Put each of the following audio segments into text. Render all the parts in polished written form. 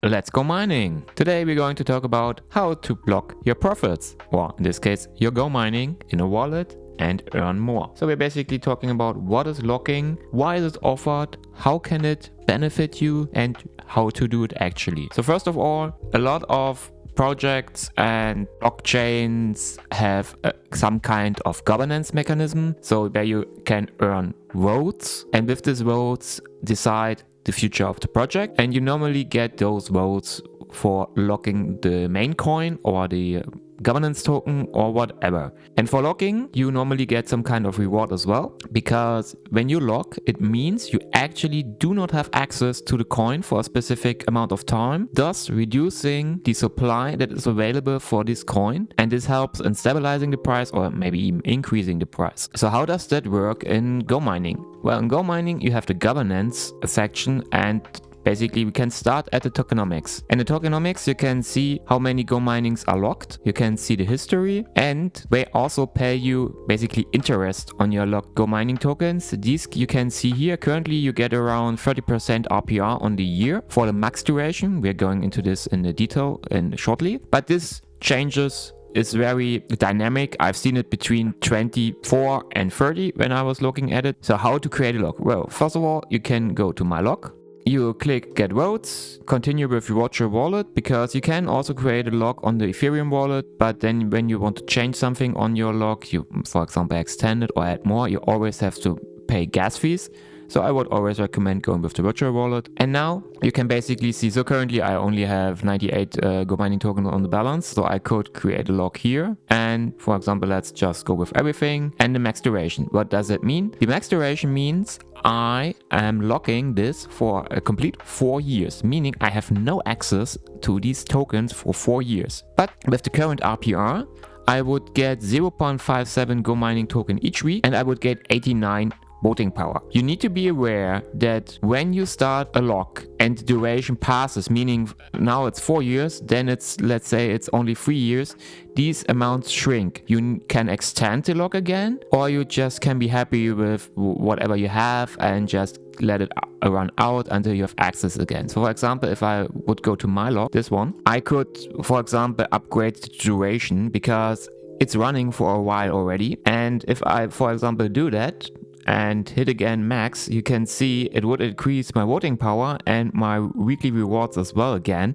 Let's go mining! Today we're going to talk about how to block your profits, or in this case, your Go mining in a wallet and earn more. So we're basically talking about what is locking, why is it offered, how can it benefit you, and how to do it actually. So first of all, a lot of projects and blockchains have some kind of governance mechanism, so where you can earn votes, and with these votes decide the future of the project, and you normally get those votes for locking the main coin or the governance token or whatever. And for locking, you normally get some kind of reward as well, because when you lock, it means you actually do not have access to the coin for a specific amount of time, thus reducing the supply that is available for this coin, and this helps in stabilizing the price or maybe even increasing the price. So how does that work in Go mining? Well, in Go mining you have the governance section, and basically we can start at the tokenomics. In the tokenomics you can see how many Go minings are locked, you can see the history, and they also pay you basically interest on your locked Go mining tokens. These you can see here. Currently you get around 30% APR on the year for the max duration. We're going into this in the detail shortly, but this changes. It's very dynamic. I've seen it between 24 and 30 when I was looking at it. So how to create a lock? Well, first of all, you can go to my lock. You click get votes, continue with your virtual wallet, because you can also create a lock on the Ethereum wallet, but then when you want to change something on your lock, you, for example, extend it or add more, you always have to pay gas fees. So I would always recommend going with the virtual wallet. And now you can basically see, so currently I only have 98 Go mining tokens on the balance, so I could create a lock here. And for example, let's just go with everything and the max duration. What does it mean? The max duration means I am locking this for a complete 4 years, meaning I have no access to these tokens for 4 years. But with the current RPR, I would get 0.57 Go mining token each week, and I would get 89 voting power. You need to be aware that when you start a lock and the duration passes, meaning now it's 4 years, then it's, let's say it's only 3 years, these amounts shrink. You can extend the lock again, or you just can be happy with whatever you have and just let it run out until you have access again. So for example, if I would go to my lock, this one, I could, for example, upgrade the duration because it's running for a while already. And if I, for example, do that and hit again max, you can see it would increase my voting power and my weekly rewards as well again.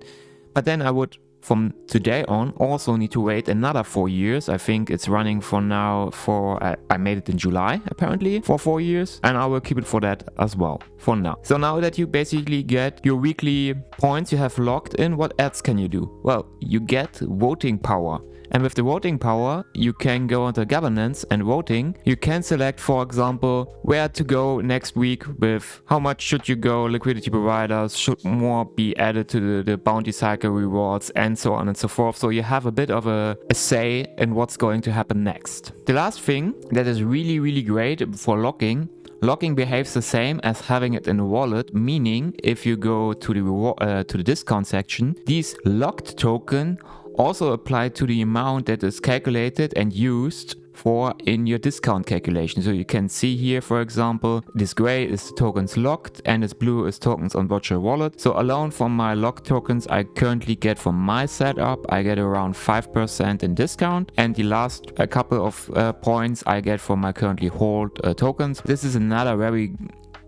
But then I would, from today on, also need to wait another 4 years. I think it's running for now for, I made it in July apparently, for 4 years, and I will keep it for that as well for now. So now that you basically get your weekly points you have locked in, what else can you do? Well, you get voting power. And with the voting power, you can go into governance and voting. You can select, for example, where to go next week with how much should you go, liquidity providers, should more be added to the bounty cycle rewards, and so on and so forth. So you have a bit of a say in what's going to happen next. The last thing that is really, really great for locking behaves the same as having it in a wallet, meaning if you go to the discount section, these locked token also apply to the amount that is calculated and used for in your discount calculation. So you can see here, for example, this gray is tokens locked and this blue is tokens on virtual wallet. So alone from my locked tokens, I currently get from my setup, I get around 5% in discount, and the last couple of points I get from my currently hold tokens. This is another very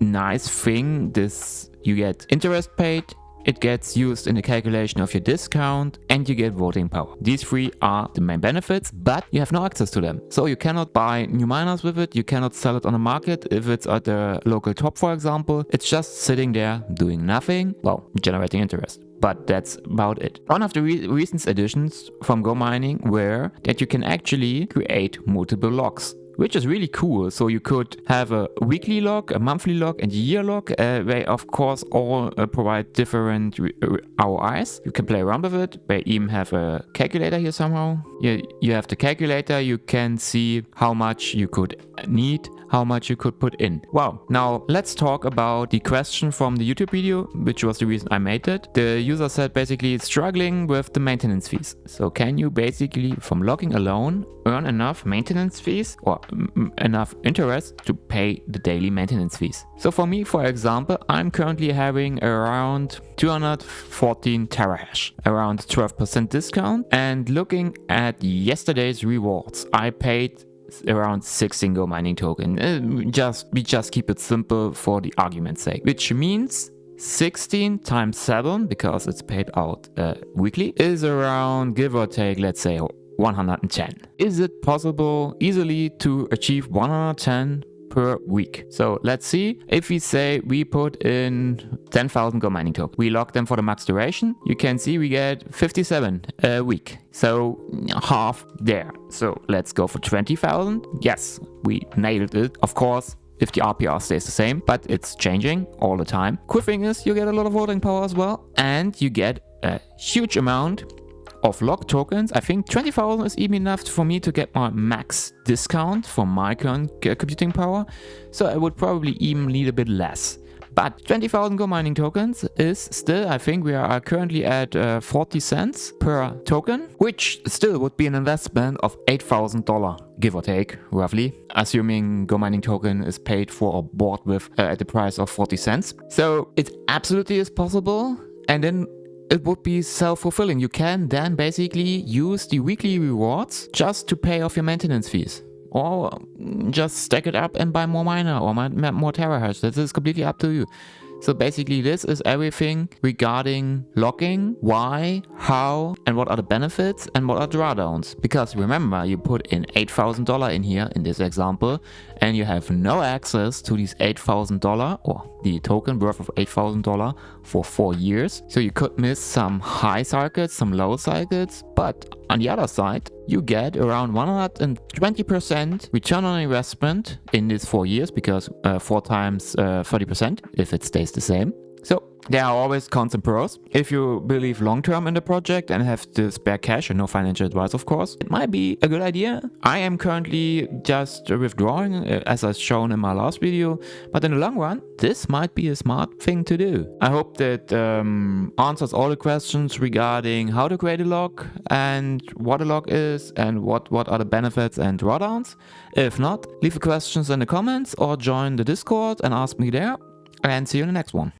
nice thing. This, you get interest paid, it gets used in the calculation of your discount, and you get voting power. These three are the main benefits, but you have no access to them. So you cannot buy new miners with it, you cannot sell it on the market if it's at the local top, for example. It's just sitting there doing nothing, well, generating interest. But that's about it. One of the recent additions from Go mining were that you can actually create multiple locks, which is really cool. So you could have a weekly lock, a monthly lock, and a year lock. They of course all provide different ROIs. You can play around with it. They even have a calculator here somehow. You have the calculator, you can see how much you could need how much you could put in. Well, now let's talk about the question from the YouTube video, which was the reason I made it. The user said basically it's struggling with the maintenance fees. So can you basically from logging alone earn enough maintenance fees or enough interest to pay the daily maintenance fees? So for me, for example, I'm currently having around 214 terahash, around 12% discount, and looking at yesterday's rewards, I paid around 16 Gomining token. We just keep it simple for the argument's sake, which means 16 times 7, because it's paid out weekly, is around, give or take, let's say 110. Is it possible easily to achieve 110 per week? So let's see. If we say we put in 10,000 Gomining tokens, we lock them for the max duration, you can see we get 57 a week. So half there. So let's go for 20,000. Yes, we nailed it. Of course, if the RPR stays the same, but it's changing all the time. Cool thing is you get a lot of voting power as well, and you get a huge amount of lock tokens. I think 20,000 is even enough for me to get my max discount for my current computing power. So I would probably even need a bit less. But 20,000 Gomining tokens is still, I think we are currently at 40 cents per token, which still would be an investment of $8,000, give or take, roughly, assuming Gomining token is paid for or bought with at the price of 40 cents. So it absolutely is possible, and then it would be self-fulfilling. You can then basically use the weekly rewards just to pay off your maintenance fees. Or just stack it up and buy more miner or more terahash. This is completely up to you. So basically this is everything regarding locking, why, how, and what are the benefits and what are drawdowns. Because remember, you put in $8,000 in here in this example, and you have no access to these $8,000 or the token worth of $8,000 for 4 years. So you could miss some high cycles, some low cycles, but on the other side, you get around 120% return on investment in these 4 years, because 4 times 30% if it stays the same. So there are always cons and pros. If you believe long-term in the project and have the spare cash and no financial advice, of course, it might be a good idea. I am currently just withdrawing, as I've shown in my last video, but in the long run, this might be a smart thing to do. I hope that answers all the questions regarding how to create a lock and what a lock is and what are the benefits and drawdowns. If not, leave the questions in the comments or join the Discord and ask me there, and see you in the next one.